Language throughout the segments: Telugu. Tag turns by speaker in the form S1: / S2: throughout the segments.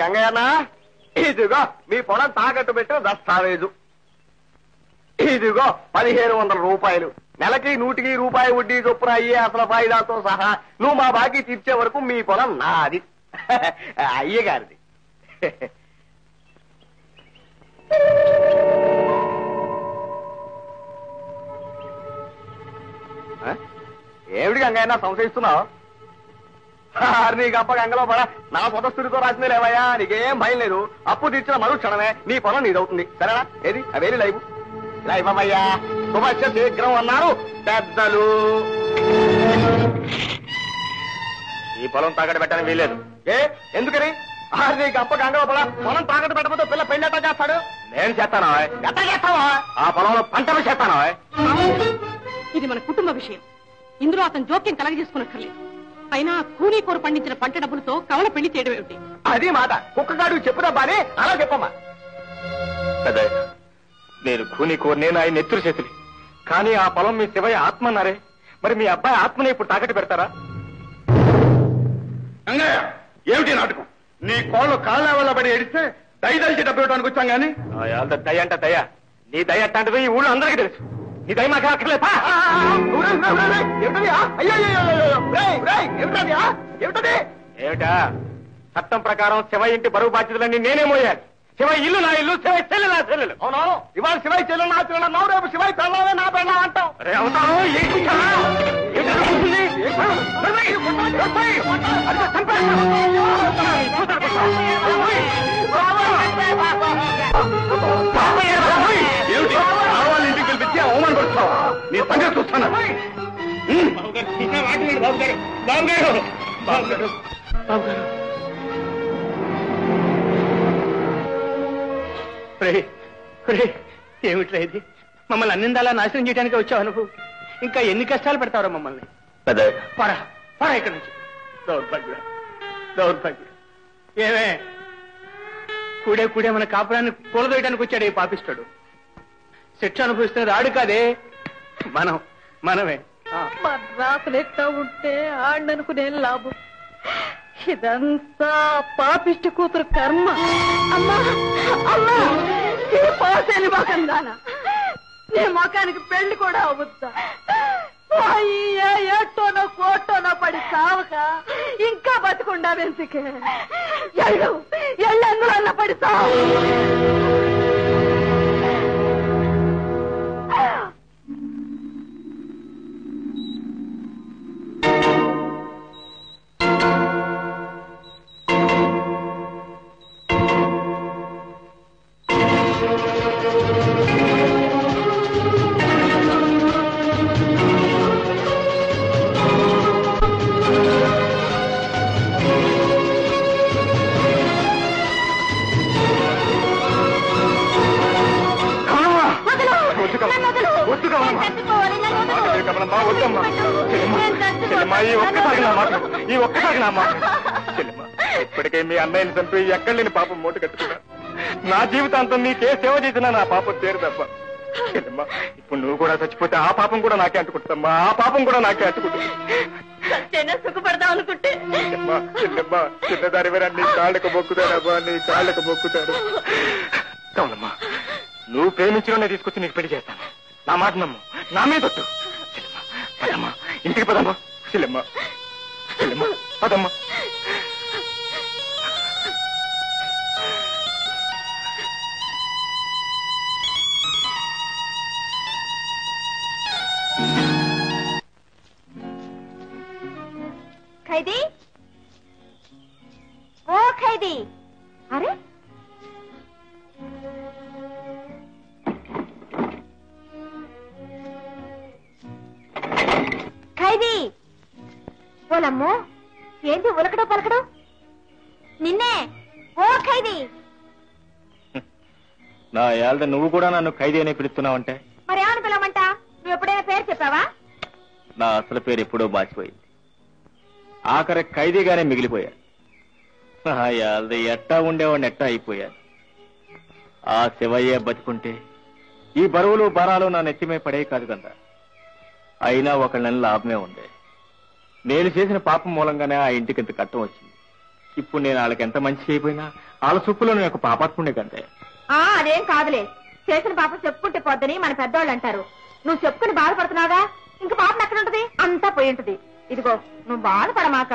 S1: గంగయ్యన్న, ఇదిగో మీ పొలం తాకట్టు పెట్టిన దస్తావేజు. ఇదిగో 1500 రూపాయలు. నెలకి 100కి రూపాయి వడ్డీ చొప్పున అయ్యే అసలు ఫాయిదాతో సహా నువ్వు మా బాకీ తీర్చే వరకు మీ పొలం నాది, అయ్యగారిది. ఏమిటి గంగయ్యన్న సంశయిస్తున్నావు? నీకు అప్ప గంగలో పడ నా స్వతస్థుడితో రాసిందే లేవయ్యా, నీకేం భయం లేదు. అప్పు తీర్చిన మరుక్షణమే నీ పొలం నీదవుతుంది. సరేనా? ఏది అవేది లైవ్ లైవమ్మయ్యా, శుభస్య శీఘ్రం అన్నారు పెద్దలు. ఈ పొలం తాకట్టు పెట్టడానికి వీల్లేదు. ఎందుకని? నీకు అప్ప గంగలో పడ పొలం తాకట్టు పెట్టకపోతే పిల్ల పెళ్లి ఎట్లా చేస్తాడు? నేను చేస్తాను. ఎట్లా చేస్తావా? ఆ పొలంలో పంటలు చేస్తాను.
S2: ఇది మన కుటుంబ విషయం, ఇందులో అతను జోక్యం కలగజేసుకున్నక్కర్లేదు. అయినా కూనీ కూర పండించిన పంట డబ్బులతో కవల పెళ్లి చేయడం ఏమిటి?
S1: అది మాట కుక్కగాడు చెప్పుదా బానే, అలా చెప్పమ్మా. నేను కూనీ కూరనే ఆయన నెత్తురు చేతులు, కానీ ఆ పొలం మీ శివయ్య ఆత్మ అన్నారే, మరి మీ అబ్బాయి ఆత్మని ఇప్పుడు తాకట్టు పెడతారా?
S3: గంగయ్య, ఏమిటి నాటకం? నీ కోళ్ళు కాళ్ళ వల్ల పడి ఏడిస్తే దయదలిచి డబ్బు ఇవ్వడానికి వచ్చాం గానీ.
S1: దయ అంట దయ, నీ దయ అట్లాంటిది ఈ ఊళ్ళో అందరికీ తెలుసు. నీ దయ మాకు అక్కర్లేదా? ఏమిటా? చట్టం ప్రకారం శివయ్య ఇంటి బరువు బాధ్యతలన్నీ నేనే మోయాలి. శివయ్య ఇల్లు నా ఇల్లు, శివయ్య చెల్లెలు నా చెల్లెలు. అవునవును, ఇవాళ శివయ్య చెల్లెలు నా చెల్లెలు అన్నావు, రేపు శివయ్య పెళ్ళావే నా పెళ్ళాం అంటావు. అరే అవుతాను.
S3: ఇంటికి పిలిపించి అవమానపరుస్తావు. నీ సంగతి చూస్తాను.
S1: ఏమిట్రా ఇది? మమ్మల్ని అన్నిందాలా నాశనం చేయడానికి వచ్చావు నువ్వు. ఇంకా ఎన్ని కష్టాలు పెడతావురా మమ్మల్ని? పరా పరా ఇక్కడి నుంచి. దౌర్భాగ్యుడా దౌర్భాగ్యుడా. ఏమే కూడే మన కాపురాన్ని కూలదోయడానికి వచ్చాడు ఈ పాపిస్తాడు. శిక్ష అనుభవిస్తున్నది ఆడు కాదే, మనమే.
S2: రాసులు ఎట్లా ఉంటే ఆడనుకునే లాభం. ఇదంతా పాపిష్టి కూతురు కర్మ. అమ్మా అమ్మా, పోసేని మొఖం దానా, నీ మొఖానికి పెళ్లి కూడా అవుద్దా? ఏటోనో కోటోనో పడి సావక ఇంకా బతుకుండా వెందుకే? ఎళ్ళెందులో పడి సావు.
S1: ఈ ఒక్కసారి నా మాట చెల్లెమ్మ. ఇప్పటికే మీ అన్నయ్యని చంపి ఎక్కడ లేని పాపం మూట కట్టుకున్నా. నా జీవితాంతం నీకే సేవ చేసినా నా పాపం తీరుదమ్మా. చెల్లెమ్మ, ఇప్పుడు నువ్వు కూడా చచ్చిపోతే ఆ పాపం కూడా నాకే అంటుకుంటుందమ్మా. ఆ పాపం కూడా నాకే అంటుకుంటుంది.
S2: సుఖపడదాం అనుకుంటే
S1: చెల్లెమ్మ, చిన్నదాని మీద నీ కాళ్ళకు మొక్కుతాడమ్మా, నీ కాళ్ళకు మొక్కుతాడు. అవునమ్మా, నువ్వు ప్రేమించడం తీసుకొచ్చి నీకు పెళ్లి చేస్తాను. నా మాట నమ్ము, నా మీద ఒట్టు. చెల్లెమ్మ పదమ్మా, ఇంటికి పదమ్మా. చెల్లెమ్మ చెల్లెమ్మ పదమ్మా.
S4: ఖైదీ, ఓ ఖైదీ. అరే ఖైదీ, ఓలమ్మో ఏంటి ఉలకడో పలకడో? నిన్నే ఓ ఖైదీ.
S1: నా ఏళ్ళ నువ్వు కూడా నన్ను ఖైదీ అని పిలుస్తున్నావంటే
S4: మరి ఏమని పిలవమంటా? నువ్వు ఎప్పుడైనా పేరు చెప్పావా?
S1: నా అసలు పేరు ఎప్పుడో బాచిపోయింది. ఆఖరి ఖైదీగానే మిగిలిపోయా. ఏళ్ళది ఎట్టా ఉండేవాడిని ఎట్టా అయిపోయాను. ఆ శివయ్య బతుకుంటే ఈ బరువులు భారాలు నా నెత్తిమే పడే కాదు కదా. అయినా ఒకళ్ళని లాభమే ఉంది. నేను చేసిన పాపం మూలంగానే ఆ ఇంటికి ఇంత కట్టం వచ్చింది. ఇప్పుడు నేను వాళ్ళకి ఎంత మంచి అయిపోయినా వాళ్ళ చూపులో నేను ఒక పాపాత్ముడే కంటే.
S4: అదేం కాదులే, చేసిన పాపం చెప్పుకుంటే పోద్దని మన పెద్దవాళ్ళు అంటారు. నువ్వు చెప్పుకుని బాధపడుతున్నావుగా, ఇంక పాపం ఎక్కడ ఉంటది, అంతా పోయి ఉంటది. ఇదిగో నువ్వు బాధపడమాక.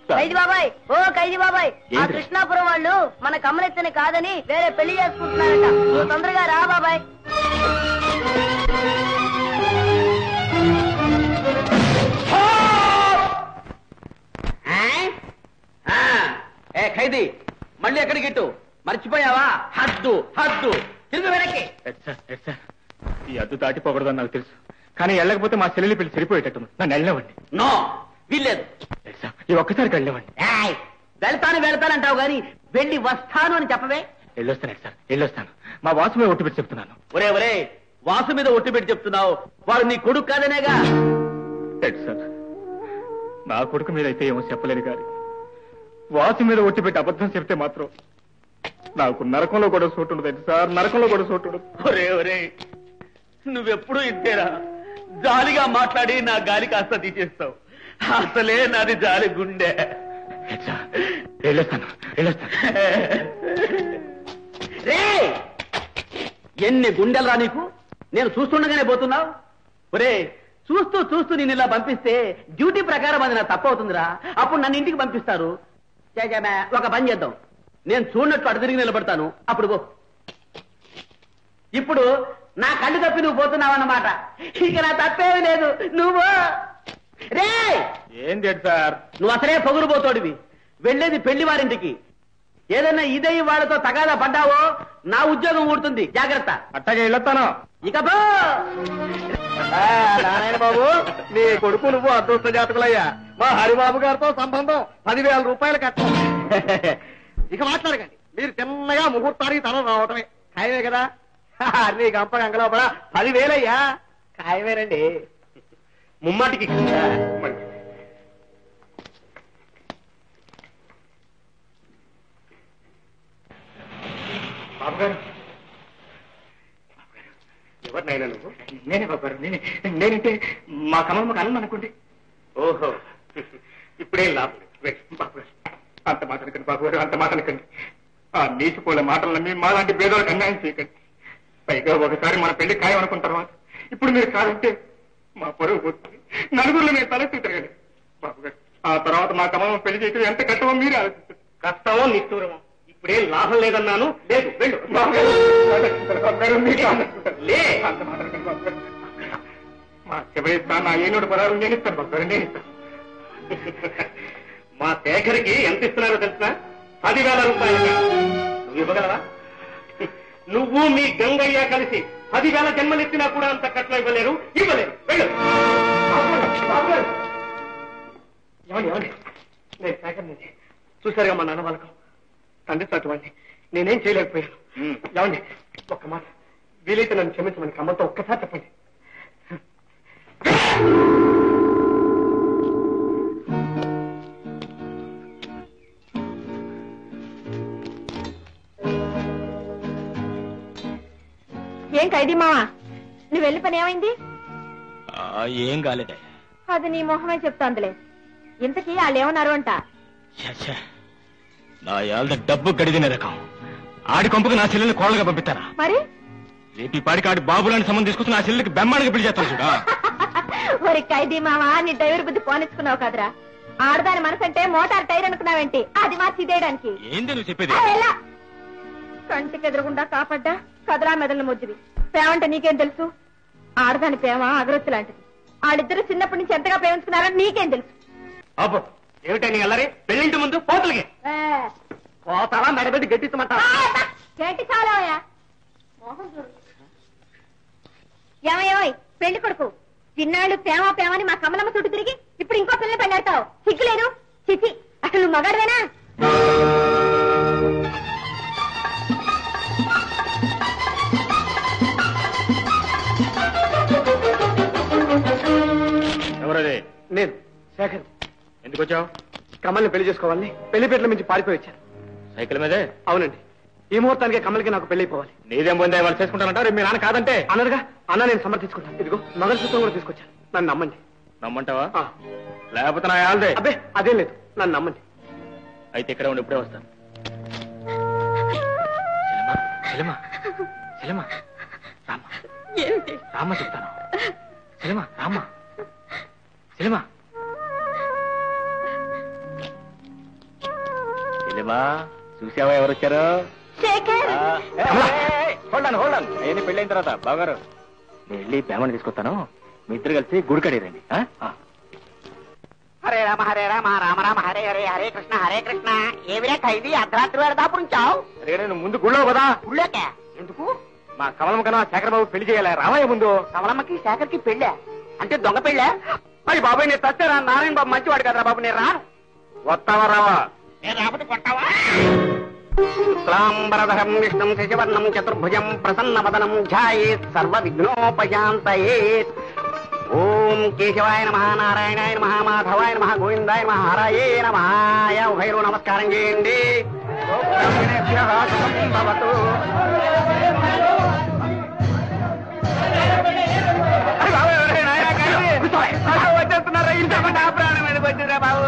S5: ఖైదీ బాబాయ్, ఓ ఖైదీ బాబాయ్, ఆ కృష్ణాపురం వాళ్ళు మన కమలెత్తని కాదని వేరే పెళ్లి చేసుకుంటున్నారట. నువ్వు తొందరగా రా బాబాయ్.
S6: ఏ ఖైదీ, మళ్ళీ ఎక్కడికి ఇట్టు మర్చిపోయావా? హద్దు హద్దు, తిరిగి వెనక్కి.
S1: ఈ హద్దు దాటిపోకూడదని నాకు తెలుసు, కానీ వెళ్ళకపోతే మా చెల్లెలి పెళ్లి సరిపోయేటట్టు. నన్ను వెళ్ళనివ్వండి.
S6: నో, వీల్లేదు.
S1: ఈ ఒక్కసారికి వెళ్ళనివ్వండి.
S6: వెళ్తానంటావు గాని వెళ్ళి వస్తాను అని చెప్పవే.
S1: వెళ్ళొస్తాను సార్, వెళ్ళొస్తాను. మా వాసు మీద ఒట్టు పెట్టి చెప్తున్నాను.
S6: ఒరే వాసు మీద ఒట్టు పెట్టి చెప్తున్నావు, వాడు నీ కొడుకు కాదనేగా.
S1: సార్, నా కొడుకు మీద అయితే ఏమో చెప్పలేను కానీ వాసు మీద ఒట్టు పెట్టి అబద్ధం చెప్తే మాత్రం నాకు నరకంలో కూడా చోటు ఉండదు సార్, నరకంలో కూడా చోటు ఉండదు.
S6: ఒరే నువ్వెప్పుడు ఇంతేరా, జాలిగా మాట్లాడి నా గాలి కాస్త తీసేస్తావు. అసలే నాది జాలి గుండె.
S1: వెళ్ళొస్తాను.
S6: ఎన్ని గుండెలరా నీకు, నేను చూస్తుండగానే పోతున్నావు. ఒరే చూస్తూ నేను ఇలా పంపిస్తే డ్యూటీ ప్రకారం అది నా తప్పు అవుతుందిరా. అప్పుడు నన్ను ఇంటికి పంపిస్తారు. ఒక పని చేద్దాం, నేను చూడనట్టు అటు తిరిగి నిలబడతాను, అప్పుడు పో. ఇప్పుడు నా కళ్ళు తప్పి నువ్వు పోతున్నావు అన్నమాట. ఇక నా తప్పేమీ లేదు, నువ్వు రే.
S1: ఏంటి సార్,
S6: నువ్వు అసలే పొగురుపోతోడివి, వెళ్ళేది పెళ్లి వారింటికి. ఏదైనా ఇదే వాళ్ళతో తగాదా పడ్డావో నా ఉద్యోగం ఊడుతుంది, జాగ్రత్త.
S1: అట్టగా వెళ్ళొస్తాను.
S6: ఇక పో.
S3: నారాయణ బాబు, నీ కొడుకు నువ్వు అదృష్ట జాతకులయ్యా. మా హరిబాబు గారితో సంబంధం 10,000 రూపాయలు కట్టం. ఇక మాట్లాడకండి, మీరు చిన్నగా ముహూర్తానికి తల రావటమే ఖాయమే కదా. నీ గంప గంగలో కూడా 10,000 అయ్యా, ఖాయమేనండి.
S1: ముమ్మాటికి బాబు గారు.
S3: ఎవరినైనా నువ్వు?
S1: నేనే బాబు గారు, నేనంటే మా కమలమ్మకు అన్నం అనుకోండి.
S3: ఓహో, ఇప్పుడేం లాభం లేదు. బాబు గారు, అంత మాటనకండి బాబు గారు, అంత మాటనకండి. ఆ నీచిపోలే మాటలు నమ్మి మాలాంటి పేదోళ్ళకి అన్యాయం చేయకండి. పైగా ఒకసారి మన పెళ్లి ఖాయం అనుకున్న తర్వాత ఇప్పుడు మీరు కాదంటే మా పరువు పోతుంది, నలుగురిలో మీరు తలెత్తి తిరగండి. బాబు గారు, ఆ తర్వాత మా కమలం పెళ్లి చేయడం ఎంత కష్టమో మీరే ఆలోచించారు. కష్టమో నిష్ఠూరమో ఇప్పుడేం లాభం లేదన్నాను. లేదు, వెళ్ళు. లే, అంత మాటనకండి బాబు గారు. మా శివయిస్తా, నా ఏనుడు పదాలు నేను ఇస్తాను బాబు గారు, నేను ఇస్తాను. మా శేఖర్కి ఎంత ఇస్తున్నారో తెలుసా? 10,000 రూపాయలు. నువ్వు ఇవ్వగలవా? నువ్వు మీ గంగయ్య కలిసి 10,000 జన్మలెత్తినా కూడా అంత కట్నం ఇవ్వలేరు. వెళ్ళు. ఏమండి, నేను శేఖర్ నుంచి చూశారుగా మా నాన్న వాళ్ళకు తండ్రి తట్టువాడిని, నేనేం చేయలేకపోయాను. ఏమండి, ఒక్క మాట, వీలైతే నన్ను క్షమించమని కమ్మతో ఒక్కసారి చెప్పండి.
S4: ఏం ఖైదీ మావా, నువ్వు వెళ్ళి పని ఏమైంది?
S1: ఏం కాలేదే.
S4: అది నీ మొహమే చెప్తాందిలే. ఇంతకీ వాళ్ళు ఏమన్నారు అంట?
S1: నా యాళ్ళ డబ్బు గడిదిన రకం ఆడి కొంపకు నా చెల్లెల్ని కోళ్ళగా పంపిస్తారా?
S4: మరి
S1: రేపు పాడికి ఆడి బాబులాంటి సంబంధం తీసుకొచ్చి నా చెల్లెలకి బెమ్మాడికి పెళ్లి చేస్తాను చూడా.
S4: ఒరి ఖైదీ మావా, నీ డ్రైవర్ బుద్ధి పోనిచ్చుకున్నావు కదరా. ఆడదాని మనసు అంటే మోటార్ టైర్ అనుకున్నావేంటి? అది మార్చి తీయడానికి.
S1: ఏంది నువ్వు చెప్పేది?
S4: కంటికి ఎదురుగుండా కాపడ్డా కదరా మెదళ్ళ ముద్దువి. ప్రేమంటే నీకేం తెలుసు? ఆడదాని ప్రేమ అగరొత్తు లాంటిది. వాళ్ళిద్దరూ చిన్నప్పటి నుంచి ఎంతగా ప్రేమించుకున్నారని నీకేం తెలుసు?
S3: అబ్బో, ఏమిటని అల్లరి? పెళ్లింటి ముందు పోతులకి పోతావా? మెడబెట్టి గట్టించమంటావా?
S4: గట్టి చాలవయ్యా. మోహన్ చూడు. ఏమయ్యోయ్ పెళ్లి కొడుకు, చిన్నాళ్ళు ప్రేమని మా కమలమ్మ చుట్టూ తిరిగి ఇప్పుడు ఇంకో పిల్లని పెళ్ళాడతావు. సిగ్గులేదు? చిచి, అసలు నువ్వు మగాడువేనా?
S1: ఎవరదే?
S3: నేను శేఖర్.
S1: ఎందుకు వచ్చావు?
S3: కమల్ని పెళ్లి చేసుకోవాలని పెళ్లిపేటల నుంచి పారిపోయి వచ్చాను.
S1: సైకిల్ మీదే?
S3: అవునండి, ఈ ముహూర్తానికి కమల్కి నాకు పెళ్లిపోవాలి.
S1: నీదేం పొందే వాళ్ళు చేసుకుంటానంటారు. మీ నాన్న కాదంటే
S3: అన్నగా అన్న నేను సమర్థించుకుంటాను. ఇదిగో నగర సూత్రం కూడా తీసుకొచ్చాను, నన్ను నమ్మండి.
S1: నమ్మంటావా? లేకపోతే నా యాల్దే.
S6: అబ్బే అదేం లేదు, నన్ను నమ్మండి.
S1: అయితే ఇక్కడ ఉండి ఇప్పుడే వస్తాను. చెల్లెమా చెల్లెమా రామ్మా,
S2: ఏమిటి?
S1: రామ్మా చెప్తాను. చెల్లెమా రామ్మా, చెల్లెమా చెల్లెమా చూసావా ఎవరు వచ్చారు? హోల్డాన్ హోల్డాన్, అయ్యని పెళ్ళైన తర్వాత బాగారు నేను వెళ్ళి పేమని తీసుకొస్తాను. మీ ఇద్దరు కలిసి గుడి కడిరండి.
S6: హరే రామ రామ రామ హరే హరే హరే కృష్ణ ఏమిరా ఖైదీ అర్ధరాత్రి వేళ దాపురించావు?
S1: నేను ముందు గుళ్ళో కదా.
S6: గుళ్ళోకే ఎందుకు?
S1: మా కమలమ్మ కన్నా శేఖరబాబు పెళ్లి చేయాలి. రామయ్య ముందు.
S6: కమలమ్మకి శేఖర్కి పెళ్ళా? అంటే దొంగ పెళ్ళా? మరి బాబాయ్ నేను తచ్చారా? నారాయణ బాబు మంచివాడు కదరా బాబు. నేను రా.
S1: వస్తావా రావా?
S6: నేను రాబట్టి కొట్టావా? శుక్లాంబరధరం విష్ణుం శశివర్ణం చతుర్భుజం ప్రసన్నవదనం ధ్యాయేత్ సర్వ విఘ్నోపశాంతయేత్. ఓం కేశవాయ నమః, నారాయణాయ నమః, మాధవాయ నమః, గోవిందాయ నమః, హరాయే నమః. ఉభయలు నమస్కారం చేయండి. వచ్చేస్తున్నారా? ఇంత ప్రాణం ఎందుకు వచ్చిందిరా బాబు?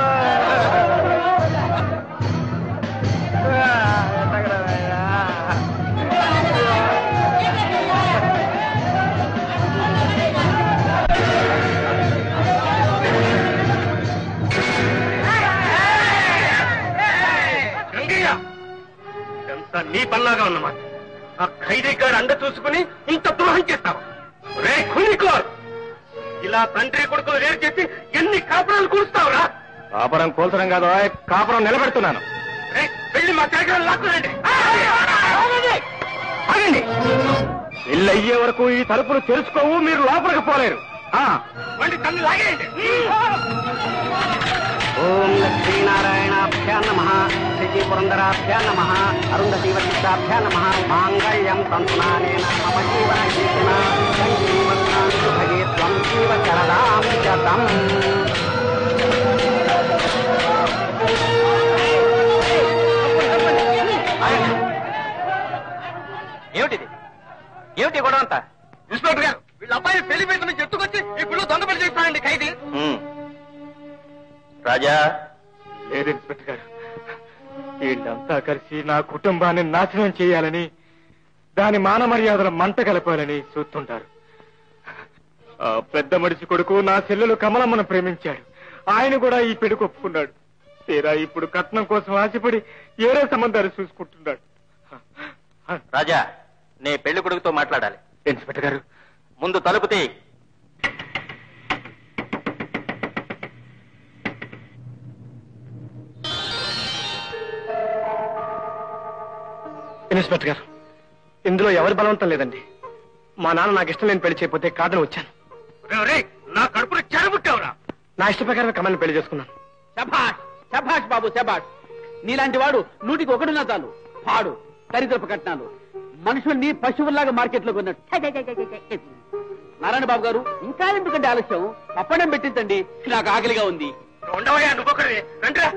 S3: నీ పల్లాగా ఉన్నమాట. ఆ ఖైదీ గారు అండ చూసుకుని ఇంత ద్రోహం చేస్తావు? రే ఖునికోర్, ఇలా తండ్రి కొడుకులు వేరు చేసి ఎన్ని కాపురాలు కూలుస్తావురా?
S1: కాపురం కూల్చడం కాదు, కాపురం నిలబెడుతున్నాను.
S3: వెళ్ళి మా శేఖరం లాక్కునండి.
S1: ఆగండి, పెళ్ళి అయ్యే వరకు ఈ తలుపులు తెరుచుకోవు, మీరు లోపలికి పోలేరు.
S3: వండి తల్లి లాగేయండి.
S6: ఓం లక్ష్మీనారాయణాభ్యా నమః, శ్రీ పురంధరాభ్యా నమః, అరుంధతీవచిత్తాభ్యా నమః. మాంగళ్యం తంతునానేన మమ జీవన జీవన సంజీవనాం భగే త్వం జీవ శరదాం శతం.
S1: ఏమిటిది? ఏమిటి గొడవ అంతా?
S3: ఇన్స్పెక్టర్ గారు, వీళ్ళ అబ్బాయి పెళ్లి మీద నుంచి ఎత్తుకొచ్చి ఈ గుళ్ళు దొంగ పెళ్లి చేస్తానండి ఖైదీ.
S1: రాజా,
S3: లేదు ఇన్స్పెక్టర్ గారు, వీళ్ళంతా కలిసి నా కుటుంబాన్ని నాశనం చేయాలని, దాని మాన మర్యాదల మంట కలపాలని చూస్తుంటారు. ఆ పెద్ద మనిషి కొడుకు నా చెల్లెలు కమలమ్మను ప్రేమించాడు. ఆయన కూడా ఈ పెళ్లికి ఒప్పుకున్నాడు. తీరా ఇప్పుడు కట్నం కోసం ఆశపడి ఏరే సంబంధాలు చూసుకుంటున్నాడు.
S1: రాజా, నే పెళ్లి కొడుకుతో మాట్లాడాలి.
S3: ఇన్స్పెక్టర్ గారు,
S1: ముందు తలుపు తీ.
S3: ఇన్స్పెక్టర్ గారు, ఇందులో ఎవరి బలవంతం లేదండి. మా నాన్న నాకు ఇష్టం లేని పెళ్లి చేయకపోతే కాదని వచ్చాను. నా కడుపులో చెరబుట్టావురా? నా ఇష్ట ప్రకారమే కమల్ని పెళ్లి చేసుకున్నాను.
S6: శభాష్ శభాష్ బాబు శభాష్. నీలాంటి వాడు 100కి 1 చాలు. పాడు దరిద్రపు కట్నాలు మనుషుల్ని పశువుల్లాగా మార్కెట్ లో కొన్నాడు. నారాయణ బాబు గారు, ఇంకా ఎందుకంటే ఆలస్యం? అప్పడం పెట్టించండి, నాకు ఆకలిగా ఉంది.
S3: ఉండవయ్యా నువ్వొకరివి. రండిరా.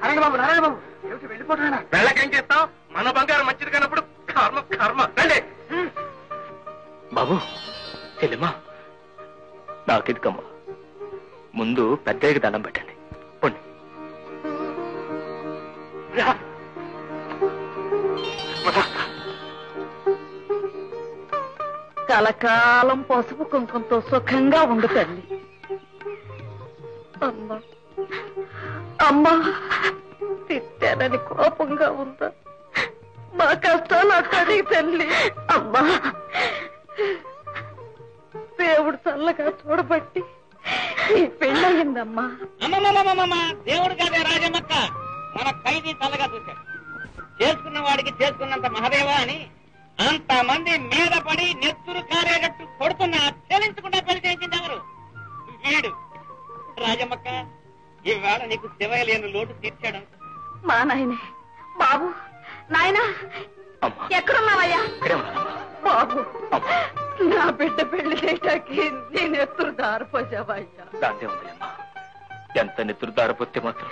S3: నారాయణ బాబు, నారాయణ బాబు, ఏమిటి వెళ్ళిపోతున్నా? వెళ్ళకేం చేస్తావు? మన బంగారం మంచిది కానప్పుడు కర్మ కర్మ. రండి
S1: బాబు. చెల్లెమ్మా, నాకెందుకమ్మా, ముందు పెద్దయ్యకి దండం పెట్టండి. పొండి.
S5: కలకాలం పసుపు కుంకుమతో సుఖంగా ఉండు తల్లి. అమ్మా అమ్మా, తిట్టానని కోపంగా ఉందా? మా కష్టాలు అక్కడికి తల్లి. అమ్మా, దేవుడు చల్లగా చూడబట్టి ఈ పెళ్ళయిందమ్మా.
S6: దేవుడు కాదే రాజమ్మక్క, మన ఖైదీ చల్లగా చూశాడు. చేసుకున్న వాడికి చేసుకున్నంత మహదేవా అని అంతమంది మీద పడి నెత్తురు కారేటట్టు కొడుతున్నా చెల్లించకుండా పెళ్లి చేసింది ఎవరు? వీడు. రాజమ్మక్క, ఈవేళ నీకు శివయ్య లేని లోటు తీర్చాడు.
S5: మా నాయనే. బాబు, నాయనా, ఎక్కడున్నావయ్యా? బాబు, నా బిడ్డ పెళ్లి చేయటానికి నేను ఎత్తురు దారిపోసావయ్యా.
S1: దాంతే ఉందిలేమ్మా, ఎంత నెత్తురు దారిపోతే మాత్రం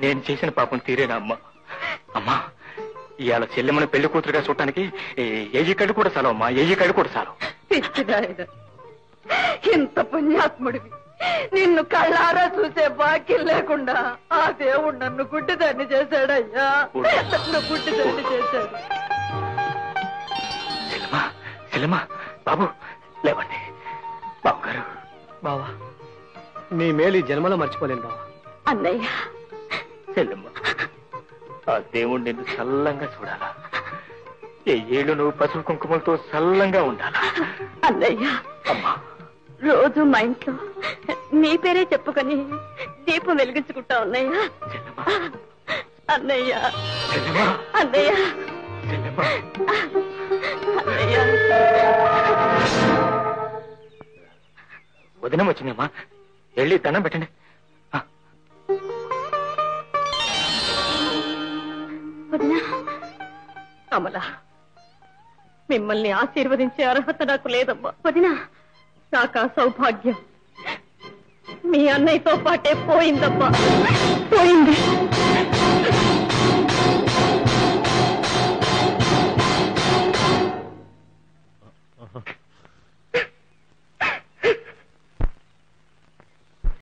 S1: నేను చేసిన పాపం తీరేనా అమ్మా? అమ్మా, ఇవాళ చెల్లెమ్మని పెళ్లి కూతురుగా చూడటానికి 1000 కళ్ళు కూడా చాలు అమ్మా, 1000 కళ్ళు కూడా చాలు.
S5: పిచ్చిదాయన, ఇంత పుణ్యాత్ముడివి
S4: నిన్ను కళ్ళారా చూసే బాకీ లేకుండా ఆ దేవుడు నన్ను గుడ్డిదాన్ని చేశాడయ్యా. నన్ను గుడ్డిదాన్ని చేశాడు.
S1: బాబు లేవండి. బాబు గారు.
S7: బావా మీ మేలు ఈ జన్మలో మర్చిపోలేను బావా.
S4: అన్నయ్య
S1: చెల్లెమ్మ, ఆ దేవుడు నిన్ను చల్లంగా చూడాలా, ఏళ్ళు నువ్వు పసుపు కుంకుమలతో చల్లంగా ఉండాలా.
S4: అన్నయ్య
S1: అమ్మా,
S4: రోజు మా ఇంట్లో నీ పేరే చెప్పుకొని దీపం వెలిగించుకుంటా అన్నయ్య. అన్నయ్య అన్నయ్య అన్నయ్య.
S1: వదినం వచ్చిందమ్మా, వెళ్ళి దండం పెట్టండి.
S2: కమల, మిమ్మల్ని ఆశీర్వదించే అర్హత నాకు లేదమ్మా. వదినా, నాకు ఆ సౌభాగ్యం మీ అన్నయ్యతో పాటే పోయిందమ్మా, పోయింది.